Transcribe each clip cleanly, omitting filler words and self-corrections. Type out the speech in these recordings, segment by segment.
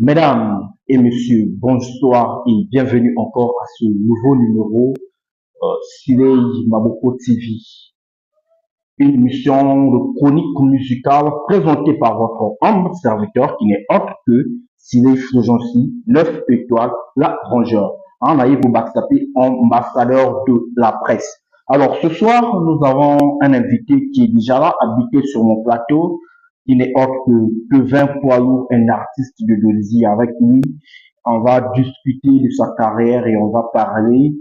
Mesdames et messieurs, bonsoir et bienvenue encore à ce nouveau numéro Silei Maboko TV, une émission de chronique musicale présentée par votre humble serviteur qui n'est autre que Silei Frojancy, 9 étoiles, la rongeur. On a eu ambassadeur de la presse. Alors ce soir, nous avons un invité qui est déjà là, habité sur mon plateau, qui n'est autre que 20 poids lourd, un artiste de Dolzy. Avec lui, on va discuter de sa carrière et on va parler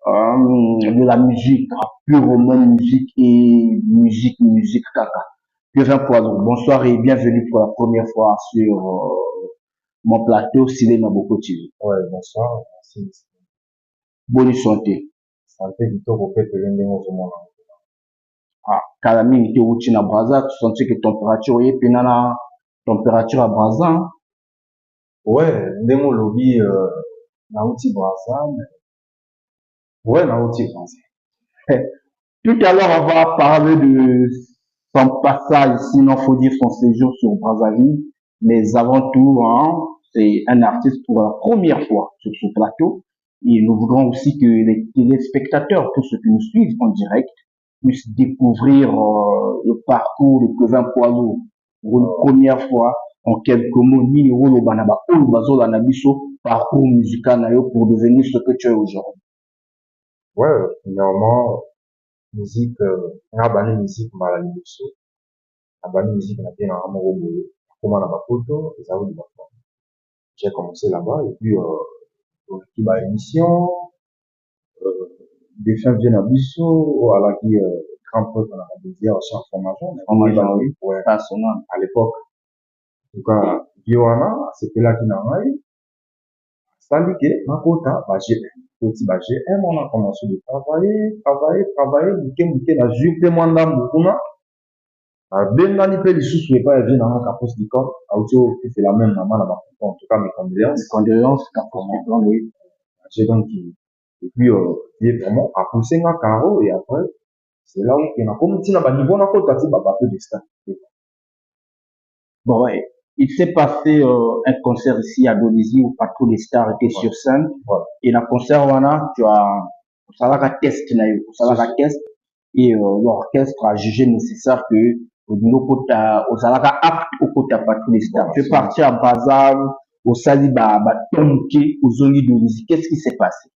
de la musique, purement musique et musique caca. Que 20 poids lourd. Bonsoir et bienvenue pour la première fois sur mon plateau Silei Maboko TV. Ouais, bonsoir, merci. Bonne santé. Santé du tout au fait que l'un au monde. Ah, Kalami était outil na Brazza, tu sentais que température est pénana, température à Brazza. Ouais, ndemo lobby, na outil Brazza, mais ouais, na outil français. Tout à l'heure, on va parler de son passage, sinon faut dire son séjour sur Brazzaville. Mais avant tout, hein, c'est un artiste pour la première fois sur ce plateau. Et nous voudrons aussi que les téléspectateurs, tous ceux qui nous suivent en direct, puissent découvrir le parcours de Kevin Poileau pour une première fois en quelques mots, ni le banaba ou le bazo l'anabiso, parcours musical pour devenir ce que tu es aujourd'hui. Ouais, finalement, musique, na bani musique mala liboso, na bani musique na bien en amour boulot. Comment na bapoto, et ça vous dit j'ai commencé là-bas, et puis, qui m'a émission, des fins viennent à Bissau, à la qui, grand pote, on a dit, aussi en formation, Oui, ouais, personnel. à l'époque. En tout cas, Johanna, c'était là qui n'a rien eu. Tandis que, ma quota, bah, j'ai, petit, bah, j'ai un, on a commencé de travailler, bouquet, la jupe, moi, dans beaucoup, ben, dans les pays sous, je pas, vient dans un capot du corps, à auto, c'est la même maman, là-bas, en tout cas, mes condoléances. Les condoléances, capot du corps, oui. J'ai donc, et puis, vraiment, à pousser un carreau, et après, c'est là où, il y a comme si, là-bas, niveau, on a côté, bah, peu de stade. Bon, ouais. Il s'est passé un concert ici à Dolzy où pas tous les stars étaient sur scène. Ouais. Et dans le concert, voilà, tu as, ça va test, ça va test. Et l'orchestre a jugé nécessaire que au côté, au salaga apte au côté pas tous les stars. Tu es parti à Bazar, au Saliba, à Tonke, aux Zoli Dolzy. Qu'est-ce qui s'est passé?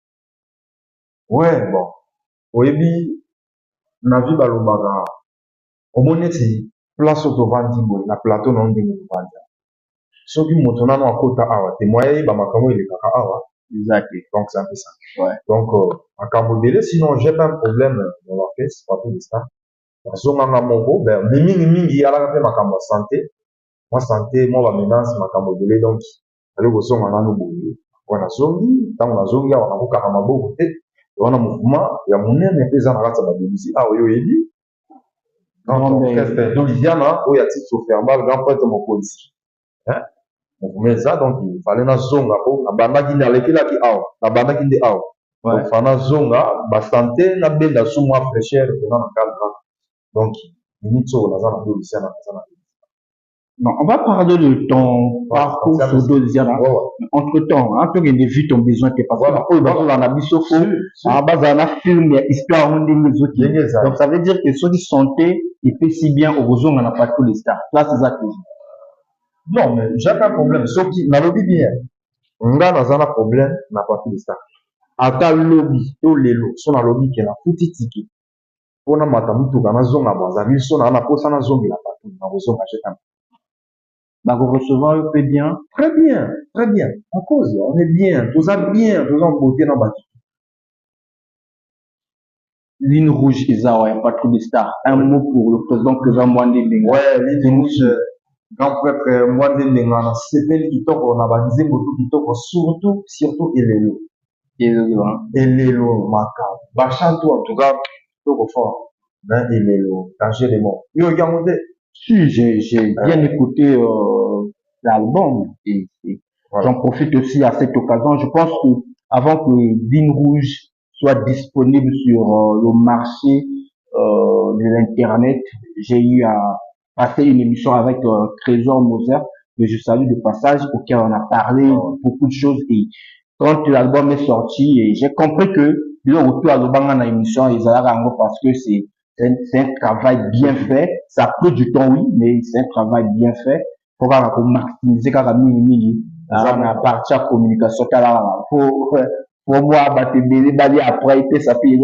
Ouais, bon. Oui, na vie balobaga. Au moins, c'est place au vandi boy, na plateau non de vandi. Soki moto nano akota awa, te moye ba makambo ile kaka awa. Exactement. Donc c'est un peu ça. Ouais. Donc en Cambodge, sinon j'ai pas un problème dans l'orchestre, pas tout ça. La zone en mongo, ben mingi ala ka makambo santé. Moi santé, moi la menace makambo dele donc ale go songa nano boye. Wana zongi, tango na zongi awa ko kaka maboko te. Wana mouvement ya monene pesa na kata ba Dolzy. Ah oyo yebi. Dans l'orchestre Dolzyana, oyo ya titre verbal grand prêtre mokonzi. Hein? Mais ça, donc, il fallait na zonga, na banda qui n'a l'été là qui a, na banda qui n'est a. Donc, fana zonga, ba santé, na benda sous moi fraîcheur, venant dans cadre. Donc, minito, na zana do lycée, na zana. Non, on va parler de ton parcours sur Dolzyana. Entre temps, hein, tu as vu ton besoin, t'es pas là. Oh, bah, on a mis sauf à base d'un film, histoire, on dit les autres. Donc, ça veut dire que ceux qui santé, ils paient si bien au besoin, on n'a pas tous les stars. Là, c'est ça que non, mais j'ai pas de problème. Sauf qu'il n'a lobby bien. On a un problème, n'a pas tous les stars. Ata lobby, to lelo, son a lobby qui est la fouti tiki. On a matamutu, on a zone à Brazzaville, son a posa na zone, il a pas tout, on a zone à jeter. Bah, vous recevez un peu bien. Très bien, très bien. En cause, on est bien, tout ça bien, tout ça en beauté dans le bâtiment. Ligne rouge, Isa, ouais, pas tous les stars. Un mot pour le président Kevin Mwande Benga. Ouais, ligne rouge. Grand prêtre Mwande Benga, c'est elle qui tombe, on a balisé beaucoup qui tombe, surtout Elelo. Elelo, Maka. Bachanto, en tout cas, tout fort. Ben, Elelo, dangereusement. Yo, regardez. Si, j'ai bien écouté l'album et voilà. J'en profite aussi à cette occasion. Je pense que avant que Ligne Rouge soit disponible sur le marché de l'internet, j'ai eu à passer une émission avec Trésor Moser que je salue de passage, auquel on a parlé de beaucoup de choses. Et quand l'album est sorti, et j'ai compris que le retour à l'Obanga dans l'émission, ils allaient parce que c'est un travail bien fait. Ça a pris du temps, oui, mais c'est un travail bien fait. Faut maximiser quand on a parti à communication, faut moi, après, ça fait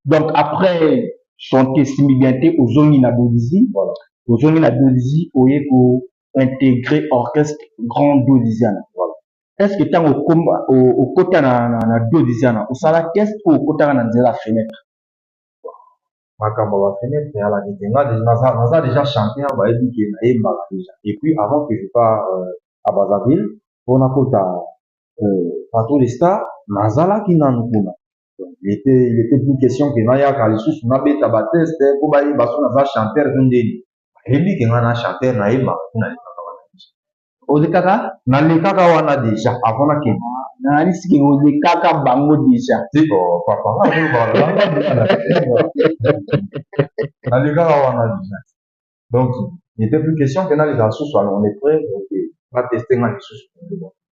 donc après, chanter Simibianté aux zones inabolizies, Voilà. aux zones inabolizies, pour intégrer orchestre grand Dodiziana. Voilà. Est-ce que tant au côté na Dodiziana, au sala qu'est-ce au côté na la fenêtre? Makambo ba fenêtre ya la ditenga naza déjà chanté ba ebi na yembala déjà. Et puis avant que je pars à Brazzaville pour nakota Plateau des Stars nazalaki nanu kuna. Donc il était plus question que naya ka lisusu na beta ba test pour ba yeba so naza chanteur ndeni. Ebi ke nga na chanteur na yembala kuna Ozekaka nalekaka wana déjà avant na kende nalisi ozekaka bango déjà. Tiko papa nalekaka wana déjà. Donc il n'était plus question que naleka lisusu on est prêt va tester nga lisusu.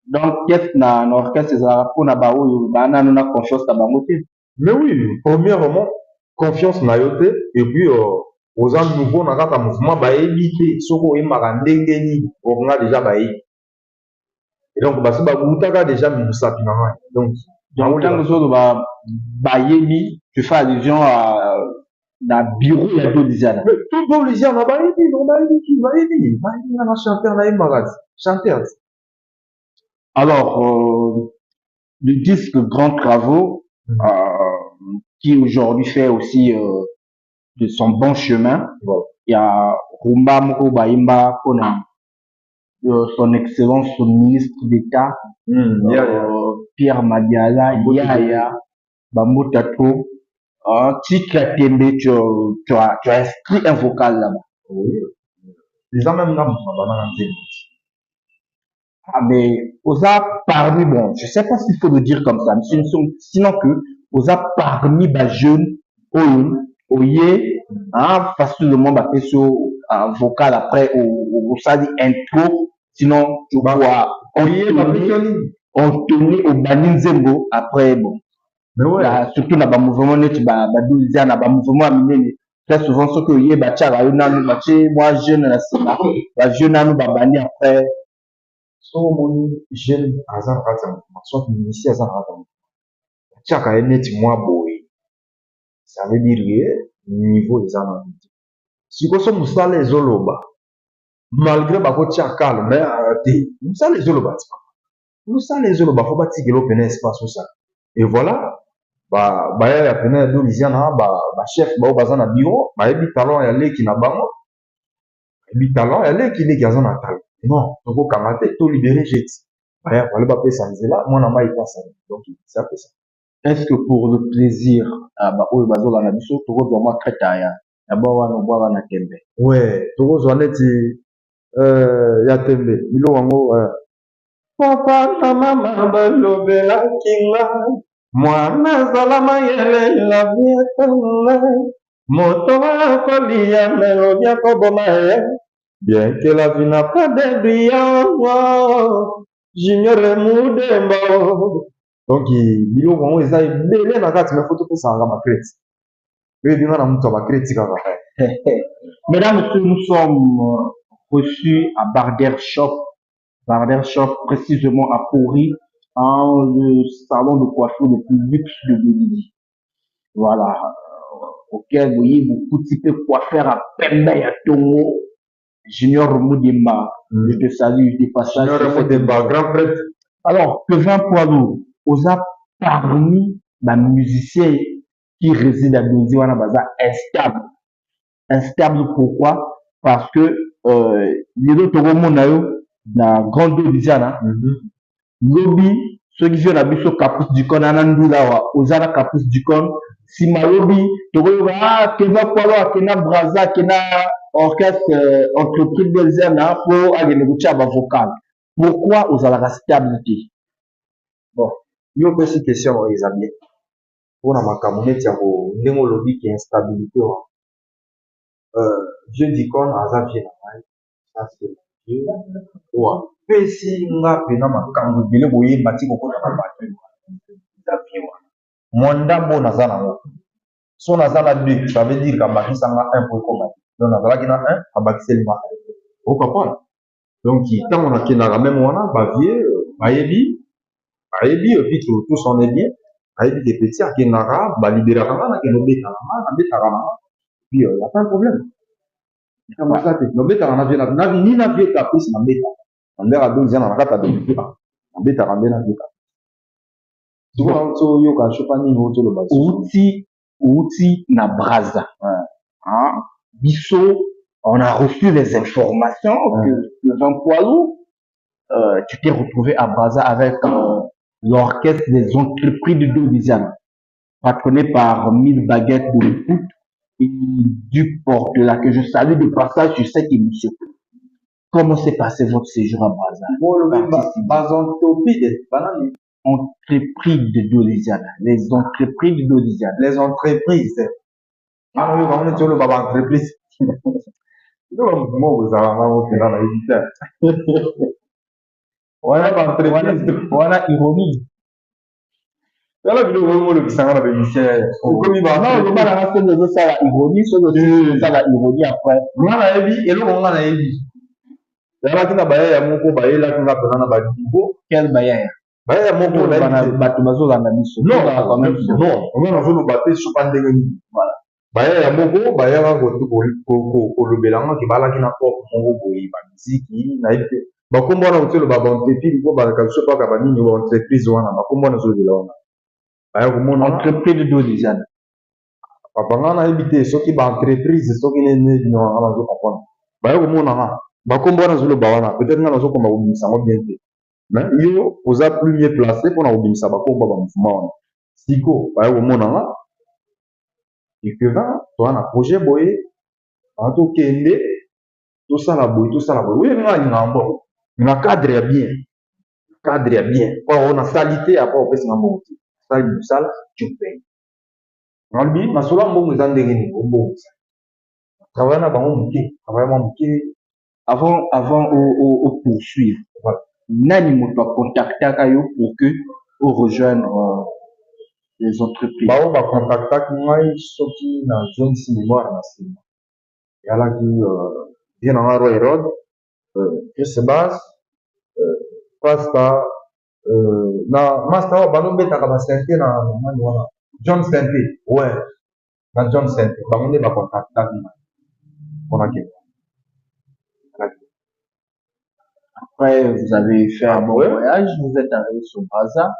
Donc qu'est-ce na orchestre ezalaka mpona baoyo banano na confiance na bango te? Mais oui, premièrement confiance na yo te et puis oza nouveau na kaka mouvement bayebi te soki oyembaka ndenge nini okonga déjà bayebi. Et donc basi babutaka déjà misapi na ngai. Donc ntango ozoloba bayebi, tu fais allusion à na bureau ya Dodiziana. Mais tout Dodiziana bayebi nga na chanteur nayembaka ti chanteur. Alors le disque Grands Travaux qui aujourd'hui fait aussi de son bon chemin. Voilà. Il y a Rumba Moko Baimba Kona, son excellence son ministre d'État, Pierre Madiala, Yaya, Bamotato, Tika Tembe, tu as inscrit un vocal là-bas. Oui. Les gens même là, ah, mais Oza parmi, bon, je sais pas s'il faut le dire comme ça, mais sinon que Oza parmi les jeunes, Oye, facilement, bah, sur un vocal après, ou ça dit intro, sinon, tu vois, on tourne au Baninzembo, après, bon. Mais ouais. Surtout dans le mouvement, dans le mouvement, très souvent, ce que Oye, bah, moi, jeune, jeune, après, so moni jeune aza na kati ya mouvement soit ministre aza na kati ya mouvement atiaka ye neti mwa boye ça veut dire ye niveau eza na te sikoyo so mosala ezoloba malgré bakotia calme te mosala ezoloba ti mosala ezoloba fo batikela o pene espace osala et voilà baya ya pene ya Dodiziana bachef bao baza na bureau bayebi talent ya leki na bango bayebi talent ya leki aza na talent non tokokanga te to libéré jeti baya wale bapesa nzela mwana mai epasa donc ça fait ça. Est-ce que pour le plaisir oyo bazola na biso tokozwa mwa kreta ya bwa wana tembe? Ouais, tokozwa neti ya tembe biloko yango papa na mama balobelaki nga mwana azala mayele la vietanga moto akolia melobi akoboma ye bien que la vie n'a pas de brillant, j'ignore Moudembo. Donc, biloko yango eza ebele na kati me foto pesanga makreti oyo ebinga na moto ya bakreti kaka. Mesdames et messieurs, nous sommes reçus à Barder Shop précisément à Pori, dans le salon de coiffure le plus luxe de Bolivie. Voilà, auquel vous voyez beaucoup de coiffeurs à Pembe et à Tongo. Junior Moudemba, je te salue des passages. Junior Moudemba, grand prêtre. Alors, Kevin Poilot, osa parmi les musiciens qui résident à Dodiziana Baza instable. Instable pourquoi? Parce que les autres na grande Dodiziana, lobby, ceux qui viennent à Bisso Capus du Con, Anandulawa, Osana Capus du Con, si ma lobby, Kevin Poilot, Kena Braza, Kena orchestre entreprise de Zena pour aller négocier à vocal. Pourquoi aux la stabilité? Bon, il y a aussi question aux amis. Pour la macamonette, il y a un lobby qui est instabilité. Je dis qu'on a zappé ça c'est pesi nga pena makambo ebele boyemba ti kokota na bato eza vie wana mwanda mbo naza nango so naza na 2 ça veut dire kabakisanga 1 po ekoma donc nazalaki na 1 abakiselima okapona donc ntango nakendaka meme wana bavie bayebi epi tous on est bien ayebi ke peti akendaka balibéraka nga nakende obetaka nga nabetaka nanga puis ya pas un problème kamasa te nobetaka na vie ni na vie kapesi nabetaka nambeka donzi yana na kati ya domipeka nabetaka mbe na vie kapesi sikoyo toyoka shopa nini otoloba outi na braza hein? Bisso on a reçu les informations que Jean Poilou tu t'es retrouvé à Braza avec l'orchestre des entreprises de Louisiane patronné par 1000 baguettes de l'écoute et du Porte-là que je salue de passage sur cette émission. Comment s'est passé votre séjour à Braza? Entreprises de Louisiane. Les entreprises de Louisiane. Les entreprises. Ah oui, on est sur le baba entreprise. Non, moi, vous avez dans la éditeur. Voilà, ironie. Voilà, le moment le sang avec Michel. Comme il va. Non, le mal à la fin de ça, la ironie, c'est la ironie après. On a la vie, et le moment on a la vie. Là, tu n'as pas eu mon coup, là, tu n'as pas eu mon quel bailleur? Bailleur, mon coup, là, Batumazo, la mission. Non, on a un battu sur Pandémie. Voilà. Bailleur, mon coup, bailleur, pour le bélan, qui va là, qui n'a pas mon goût, il va musique, il n'a été. Bakombo na hotel ba entreprise ko ba ka so pa ka ba nini ba entreprise wana bakombo na zo de la wana ba ko mona entreprise de Louisiane papa ngana ebité soki ba entreprise soki ne no ngana zo comprendre ba ko mona nga bakombo na zo le ba wana peut-être ngana zo ko ba obimisa ngo bien te mais yo oza plus mieux placé pour na obimisa bakombo ba mouvement wana siko ba ko mona nga et que va to na projet boye en tout kende tout ça la boye oui ngana ngambo na cadre ya bien kwa ona salité apa opesi na mbongo sali musala tupé ngalbi masolo mbongo za ndenge ni mbongo travailler na bango muke travailler muke avant au poursuivre voilà. Nani moto contactaka yo pour que on rejoigne les entreprises bao ba contactaka ngai soki na zone cinéma na cinéma yala ki bien na Roy Road Chris Bass pasta na master bano betaka ba sente na mani wana John Sente ouais na John Sente bango nde ba contacta on a que après vous avez fait un bon voyage vous êtes arrivé sur Braza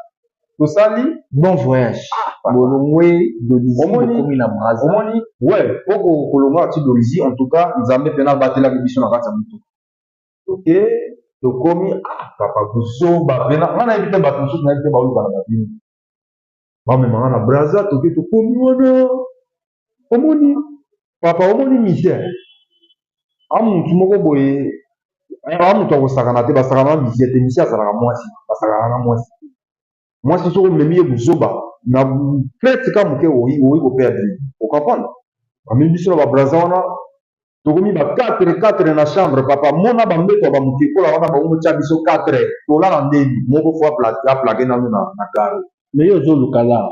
tout ça li bon voyage bolongwe dolizi komi na Braza omoni ouais poko kolonga ti dolizi en tout cas nzambe pena batela biso na kati ya mutu ok tokomi papa kuzoba pena ngana yebi te bato mosusu nayebi te baoluka na babini bamemanga na Braza toke tokomi wana omoni papa omoni misère amutu moko boye amutu akosakana te basakana na misère te misère azalaka mwasi basakana na mwasi soko omemi ye kuzoba na fete ka moke oyi koperdre okomprendre bamemi biso na babraza wana tokomi ba 4 na chambre papa mona bambeto bamuke kola wana bango tia biso 4 tolala ndeni moko fo aplake nanu na gare mais yo ozoluka la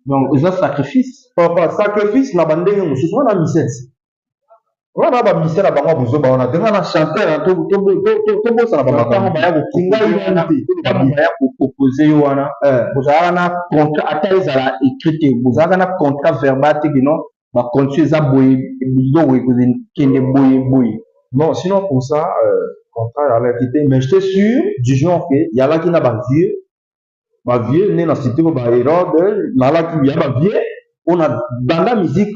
donc eza sacrifice papa sacrifice na bandenge mosusu wana misese wana bamisere na bango ya buzoba wana te nga na chanteur tobosana bamakambo baya kopropose yo wana bozalaka na contrat ata ezala écrit te bozalaka na contrat verbal te kino bacondition eza boye biloko ekende boye non sinon pour ça contrat yalaki te mais j'étais sûr du genre que yalaki na bavieux nde na cité ko baherode nalaki ya bavieux ona banda musique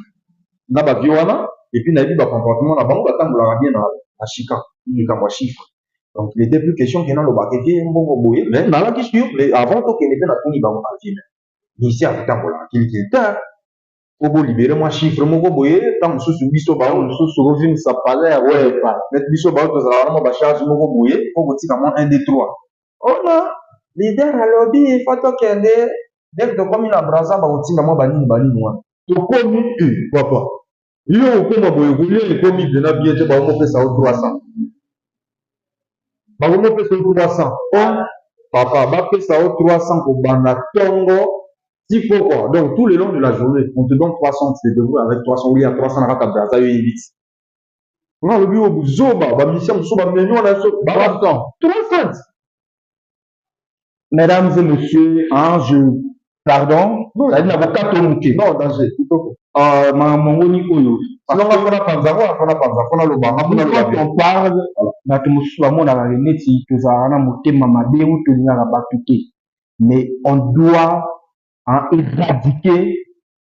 na bavieux wana et puis nayebi bacomportement na bango batambolaka bien na chika likambo ya chiffre donc il était plus question ke nalobaka vie mbongo boye mais nalaki sûr mais avant tokende mpe natuni bango bavie misi akotambolaka kilikili te obo libéré moi chiffre moko boye ntango mosusu biso bao mosusu kovimisa palais ouais mais biso bao tozalaka na mwa bacharge moko boye po kotika mwa 1 2 3 ona lider alobi fa tokende dek tokomi na Braza bakotinda mwa banini wana tokomi papa yo okoma boye kolia ekomi pena bien te baomopesa o 300 bakomopesa 300 papa bapesa 300 kobanda ntongo 10 fois quoi. Donc tout le long de la journée on te donne 300, tu te débrouilles avec 300 ou il y a 300 na kata braza yo évite nga lobi o buzoba ba mission muso ba menyo na so 300. Mesdames et messieurs, pardon, ça dit avocat Tomuke. Non, danger. Mangoni Oyo. Sinon, on a panza, on parle, mais on doit éradiquer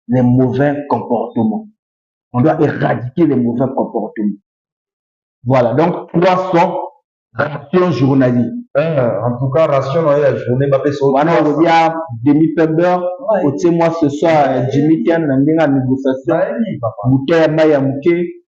les mauvais comportements. On doit éradiquer les mauvais comportements. Voilà, donc 300 rations journalières. En tout cas, ration dans la journée, bah, voilà, on dit à demi-pember, au moi ce soir, Jimmy Tian, la négociation, bouteille Maya Mouké.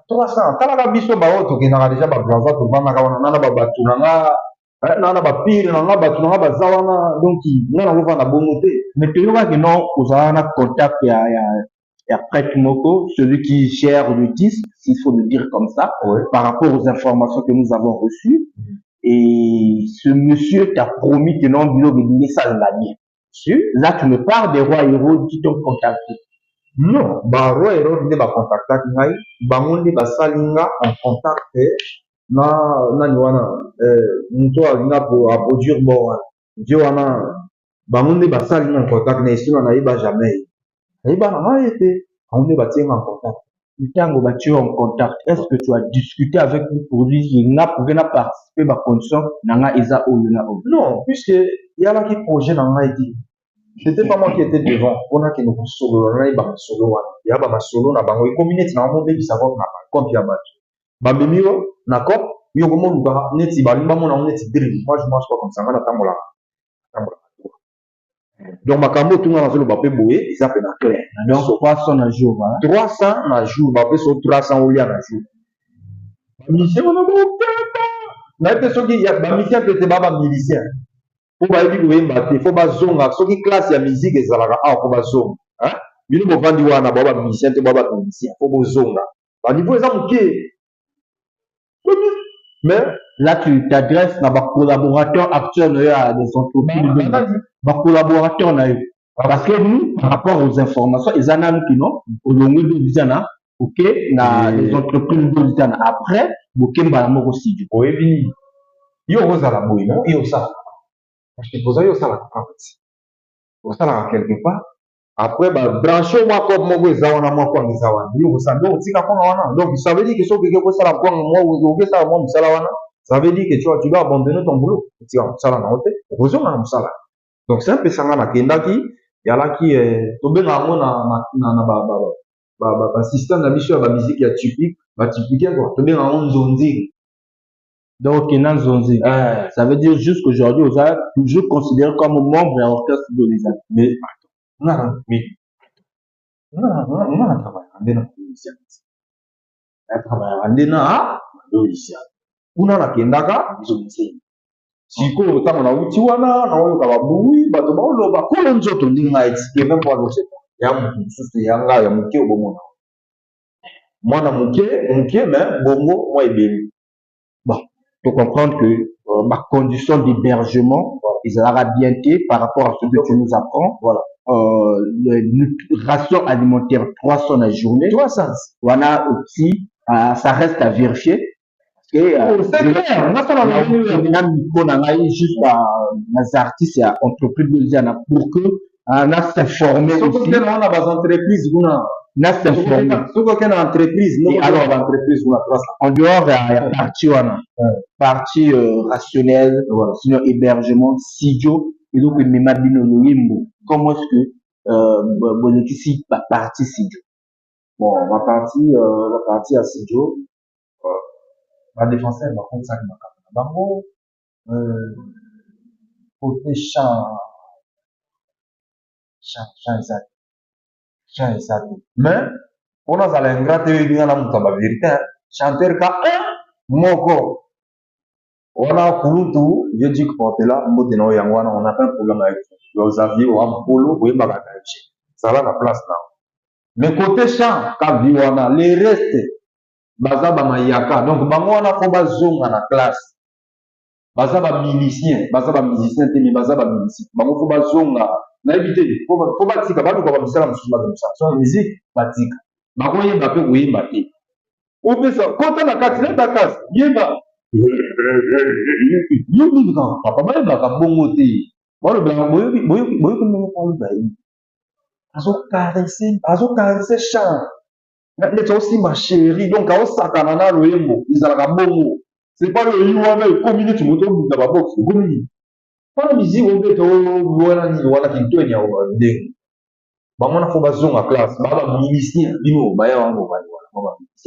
300, quand la biso ba auto qui n'a déjà ba blaza to bana ka wana na ba batu na ba pire na batu na ba zawana donc na na na bongote mais tu vois que non aux ana contact ya prêtre Moko, celui qui gère le disque, s'il faut le dire comme ça, par rapport aux informations que nous avons reçues. Et ce monsieur t'a promis que non, ça l'a bien. Là, tu me parles des rois héros qui t'ont contacté. Non, bah roi héros ne va contacter ngai, bah on ne va salinga en contact na niwana muto alina pour produire bon. Dieu wana bah on ne va salinga en contact na ici na iba jamais. Iba na été, on ne va tenir en contact. Tu es en contact. Est-ce que tu as discuté avec lui pour dire qu'il n'a pas participé à ma condition? Non, puisque il y a là qui projet dans l'idée. C'était pas moi qui étais devant. On a qui nous solo, on a eu solo, il y a ma solo, na bango, communauté na mon baby savoir na comme il y a battu. Babemio, na cop, yo comment nous va neti balimba mon on neti drill. Moi je mange pas comme ça, on a tamola. Donc makambo tout na zolo bapé boé, ils appellent na clair. Donc 300 à jour, voilà. 300 à jour, bapé sur 300 au lieu à jour. Mission on a bon na été ce qui y a ba mission que te baba milicien. Pour bayebi koyemba te fo bazonga soki classe ya musique ezalaka awa fo bazonga bino bovandi wana bao bamusicien te bao bamusicien fo bozonga baniveau eza moke mais là tu t'adresses à des collaborateurs actuels à des entreprises collaborateurs parce que nous par rapport aux informations ils en ont qui non au long de ok na les entreprises de après bokemba la moko studio oyebi yo ozala boye non yo ça parce que vous avez ça quelque part après bah brancher moi comme moi ça on a moi quoi ça on dit vous savez donc si quand on donc ça veut dire que ce que ça la quoi moi vous ça moi ça là ça veut dire que tu dois abandonner ton boulot tu vois ça là non vous on a ça là donc c'est un peu ça là kenda qui y a là qui tomber na moi na système na mission ba musique ya typique ba typique quoi tomber na on zondi. Donc, ça veut dire juste qu'aujourd'hui, vous êtes toujours considéré comme membre de l'orchestre de l'État. Mais, non, sikoyo ntango nauti wana naoyoka babui bato baoloba kolo nzoto ndinga explique même pas dans cette ya motu mosusu yanga ya moke obomona mwana moke mais bongo moi ebeli bon faut comprendre que ma condition d'hébergement ils sera bien par rapport à ce que tu nous apprends voilà ration alimentaire 300 la journée 300 voilà aussi ça reste à vérifier et juste les artistes et entreprises pour que on a s'informer aussi on a des entreprises na s'informer alors l'entreprise en dehors de la partie rationnelle sinon hébergement studio et donc comment est-ce que bon ici la partie studio bon la partie à studio la défenseur va contre ça qui m'a capté bango côté chant exact mais on a ça l'ingrate il y a la mutaba vérité chanteur ka moko on a kurutu je dis que porter là mot de no yangwana on a pas un problème avec les avions en polo ou ba ça va la place là mais côté chant ka viwana les restes baza ba mayaka donc bango wana ko bazonga na classe baza ba musicien te mais baza ba musicien bango fo bazonga nayebi te fo batika baluka bamisala mosusu bazongisa so musique batika bakoyeba mpe koyemba te opesa kota na kati leta kasi yeba yo mingi kaka papa bayebaka bongo te balobelaka boyoki ndenge paloba ye azokarese champ neti aosimba chéri donc aosakana na loyembo ezalaka bongo c'est pas le yi wana ekomi neti moto obunda babox ekomi nini wana miziki obeta wana nini wana kintweni ya ndenge bango wana fo bazonga classe baa bamusicien bino baya wango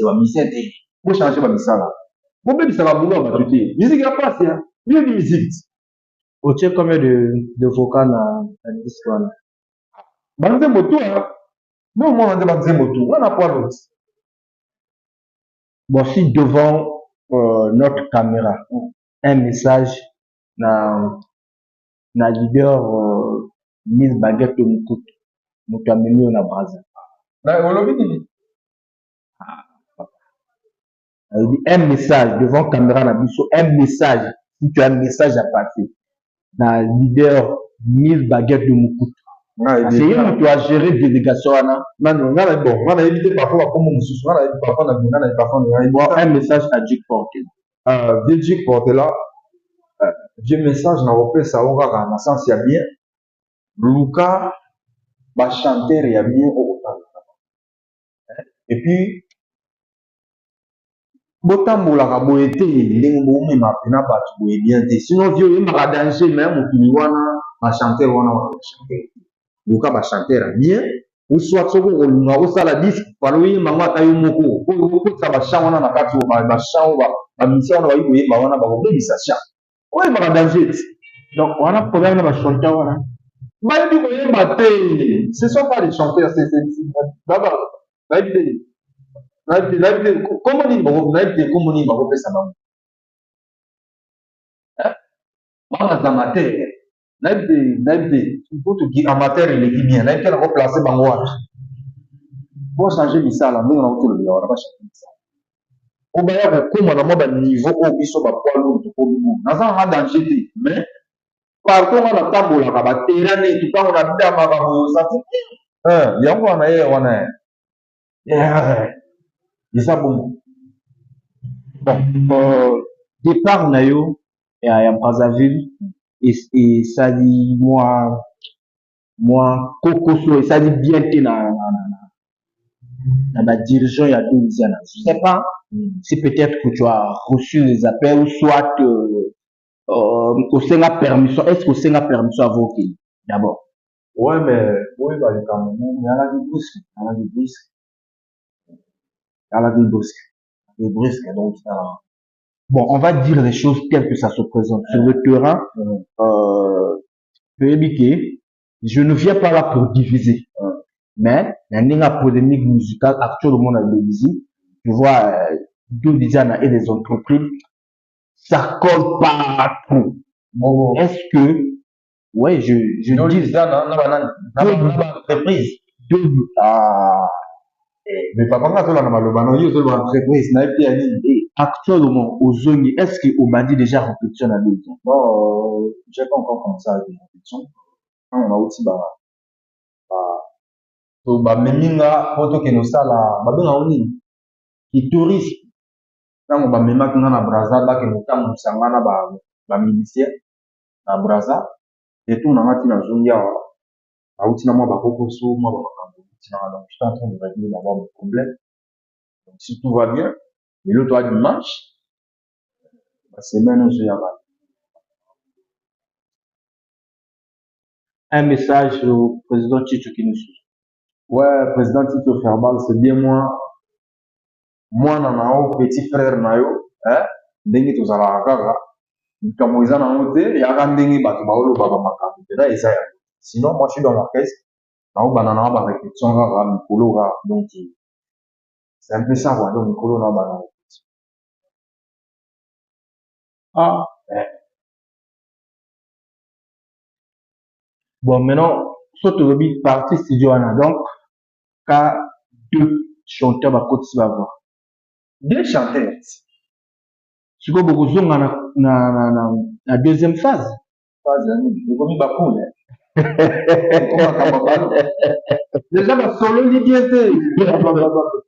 bamisicien te bochange bamisala bobebisaka bunga ya bato te miziki ya pasi ya bino di miziki Au tient combien de vocaux na disque wana? banzembo to non mwana nde banzembo to wana poa l'autre. Bon, si devant notre caméra, un message na leader Miss Baguette Mukutu, moto amemi yo na Braza. Olobi nini? Un message devant caméra na biso, un message, si tu as un message à passer, na leader Miss Baguette Mukutu. C'est lui qui a géré délégation wana. Non, on a évité parfois comme mususu, on a évité parfois un message à Dick Portel. Dick Portela, j'ai message na opesa o kaka na sens ya bien. Luka ba chanteur ya bien au et puis botambolaka boye te ndenge bomema pena bato boye bien te sinon vie oyembaka danger mais mokili wana bachanteur wana bachanteur luka bachanteur ya bien ou soit soki okolunga osala disque pala oyembango ata yo moko okotisa bachan wana na kati oyo bachan oyo bamisien wana bayi koyemba wana bakobebisa chan oyembaka danger te donc wana problème na bachanteur wana bayebi koyemba te ce sont pas des chanteurs baba nayebi te kombo nini bakopesa bango bana amateur nayebi te potoki amateur eleki bien nayebi te nakoplace bango wana bochange misala ndenge nakotolobela wana bachange misala obaya kokóma na mwa baniveau oyo biso bapoilour tokomi naza nanga danger te mais partout nga natambolaka batera neti ntango nadamaka boye osati yango wana ye wana eza bongo bon départ na yo ya Brazzaville esali mwa kokoso esali bien te na badirigeant ya Louisiana. Je sais pas si peut-être que tu as reçu les appels ou soit osenga permission. Est-ce que osenga permission avant okende d'abord? Ouais, mais oui, bah les Camerounais, les brusques, donc bon, on va dire les choses telles que ça se présente sur le terrain. Je ne viens pas là pour diviser, mais il y a une polémique musicale actuellement dans le musique. Tu vois, deux designers et des entreprises, ça colle pas trop. Bon, est-ce que, ouais, je dis, mais papa nga tola na maloba na yo tola entreprise na epi ani actuellement aux zones est-ce que on m'a dit déjà répétition na deux ans? Non, j'ai pas encore commencé avec une répétition. On a aussi ba meminga poto ke no sala ba benga oni ki touriste ntango ba memaki nga na Braza ba ke no tango sangana ba miliciens na Braza et tout na ngati na zongia auti na mwa bakokoso mwa bamakambo donc je suis en train de régler d'abord mes problèmes donc si tout va bien et l'autre à dimanche la semaine où je y un message au président Tito qui nous suit. Ouais, président Tito Ferbal, c'est bien moi nanao petit frère nayo ndenge tozalaka kaka likambo eza nango te yaka ndenge bato baolobaka makambo mpena eza ya sinon moi je suis dans l'orchestre naobana na ba répétition kaka mikolo kaka donc c'est un peu ça quoi donc mikolo na bana répétition bon maintenant soto lobi partie studio wana donc ka deux chanteurs bakotisi bavoix deux chanteurs sikoyo bokozonga na La deuxième phase. Déjà, ma solo liberté.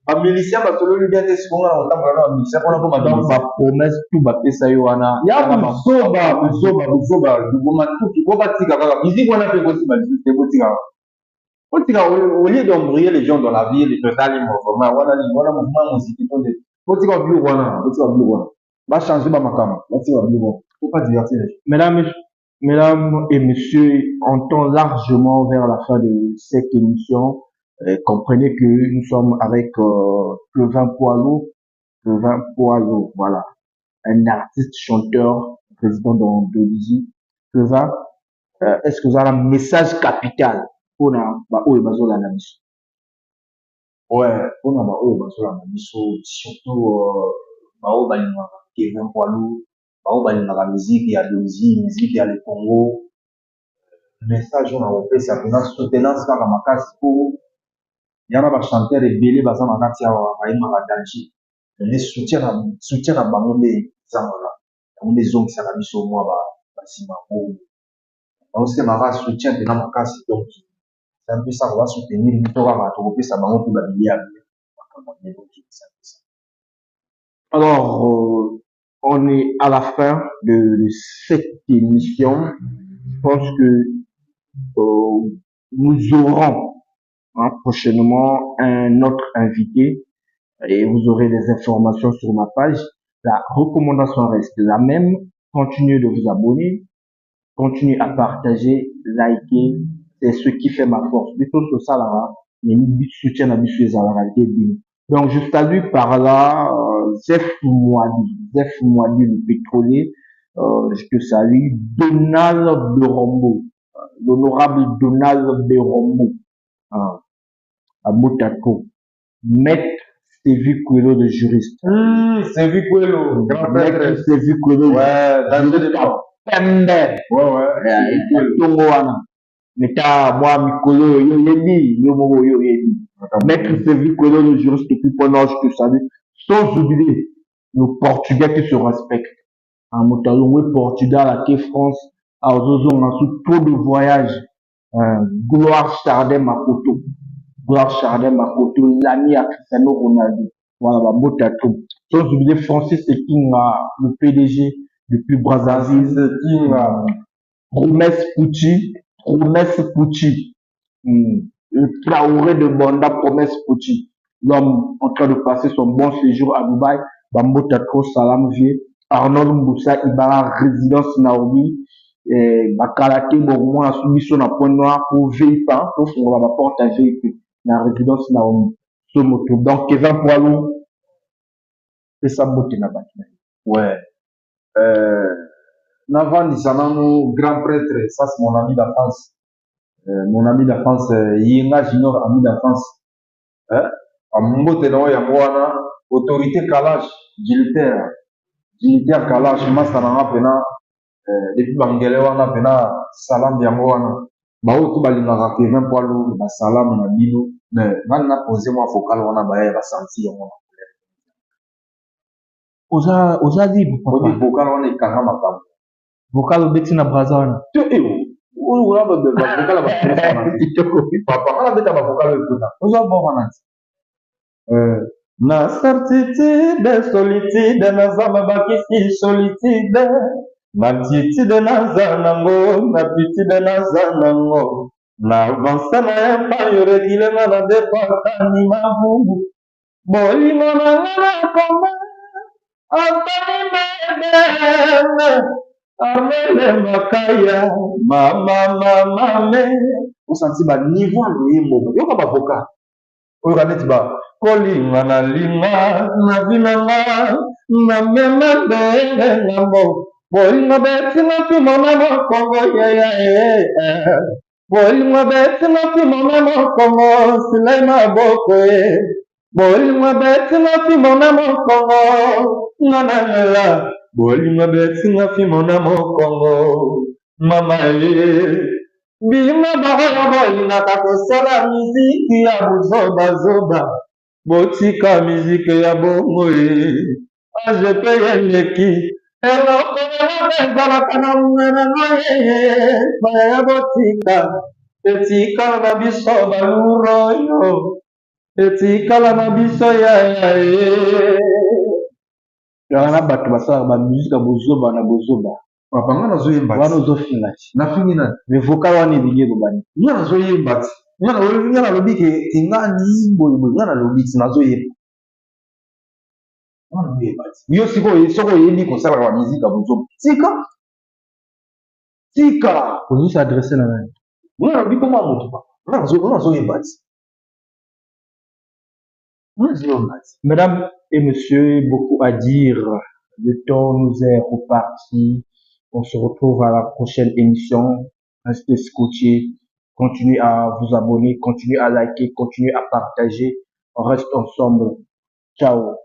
Ma milicien, ma solo liberté, c'est qu'on a entendu la milicien, on a comme Donc, ma promesse, tout va payer ça, Yohana. Ya musoba, duguma tuki, ko batika kaka. Musique, on a fait aussi, c'est botika. Botika, au lieu d'embrouiller les gens dans la ville, les totales, voilà, mouvement musique, botika, blue, va changer ma makama, botika, blue, faut pas divertir les gens. Mesdames et messieurs, on tend largement vers la fin de cette émission. Comprenez que nous sommes avec Plevin Poilot. Plevin Poilot, voilà. Un artiste, chanteur, président d'Olizy. Plevin, est-ce que vous avez un message capital pour la mission? Ouais, pour la mission, surtout, Kevin Poilot, la musique, il y a l'Olizy, musique, il y a le Congo. Message, on a fait ça, soutenance, quand on a cassé pour, il y en a des chanteurs et belés, basant en Katia, danger. Mais soutien à Bamombe, ça, voilà. On est zone qui s'est mis sur moi, donc c'est ma soutien de la casse, donc, c'est un peu ça, on va soutenir, nous, on va trouver ça, on peut babiller. Alors, on est à la fin de cette émission. Je pense que nous aurons prochainement un autre invité et vous aurez des informations sur ma page. La recommandation reste la même. Continuez de vous abonner, continuez à partager, liker. C'est ce qui fait ma force. Plutôt que ça, là, mais nous soutien à la réalité. Donc, je salue par là Zef Mouadi, le pétrolier. Je te salue. Donald Berombo, l'honorable Donald Berombo, à Motako. Maître Sévu Kwelo, le juriste. Sévu Kwelo, grand Maître Sévu Kwelo. Ouais, dans le débat. Pembe. Ouais. Tongo wana. Neta, moi, Mikolo, yo yebi. Maître Sévu Kwelo, le juriste, et puis pendant je te salue. Sans oublier nos Portugais qui se respectent. En Motalou, Portugal, à France, à Ozozo, on a sous trop de voyages. Gloire Chardin Makoto. L'ami à Cristiano Ronaldo. Voilà, Motatou. Sans oublier Francis Ekinga, le PDG depuis Brazzaville. Promesse Pucci. Le Traoré de Banda, Promesse Pucci. L'homme en train de passer son bon séjour à Dubaï. Motatou, Salam Vieux. Arnold Mboussa Ibara, résidence Naomi. Bakalate, bon, moi, soumission à Point Noir pour Veipa, pour faire la porte à Veipa. La résidence Naomi. Donc, Kevin Poilot, c'est ça, beauté na bâtiment. Ouais. Navan Nissanano, grand prêtre, ça c'est mon ami d'enfance. Mon ami d'enfance, Yenga Junior, ami d'enfance. À Mbote no Yangwana, autorité Kalash, militaire Kalash, Masananga Pena, depuis Bangele wana Pena, Salam Yangwana. Bao tout balingaka Kevin Poilot, ba salam na bino, mais nana posé moi vocal wana ba ya senti yango. Oza libre, papa. Vocal wana ikanga makambo. Vocal obeti na braza wana. Tu wana ba vocal ba papa ala beta ba vocal ekuna. Oza bon wana. Na certitude solitude na zama bakisi solitude. Matitude na zanango, matitude na zanango. Na avansa na yamba yorekile na depata ni mavumu. Bolingo na ngana koma, antani medeme, armele makaya, mame. On sentit ba niveau loye mo, yo ka ba vocal. Oyo ka neti ba, kolinga na linga, na vinanga, na mema benge ngambo. Bolingo betinga pimona mokongo Bolingo betinga pimona mokongo silema boko Bolingo betinga pimona mokongo nananela. Bolingo betinga pimona mokongo mama bima bahoya bolinga kakosala miziki ya buzoba botika miziki ya bongo ajepe yeleki etikala na biso baluro oyo etikala na biso yayaye yaka na bato basalaka bamusike bozoba na bozoba papa nga nazoyemba wana ozofinga ti nafingi nani me vokal wana elingi elobani nga nazoyemba ti nga nalobi ke ngani boyeboye nga nalobi ti nazoyemba nga nazoyemba ti yo sikoyo soki oyebi kosalaka bamusike bozoba tika ozosi adresse na nani nga nalobi koma moto papa nga nazoyemba ti Mesdames et messieurs, beaucoup à dire. Le temps nous est reparti. On se retrouve à la prochaine émission. Restez scotchés. Continuez à vous abonner, continuez à liker, continuez à partager. On reste ensemble. Ciao.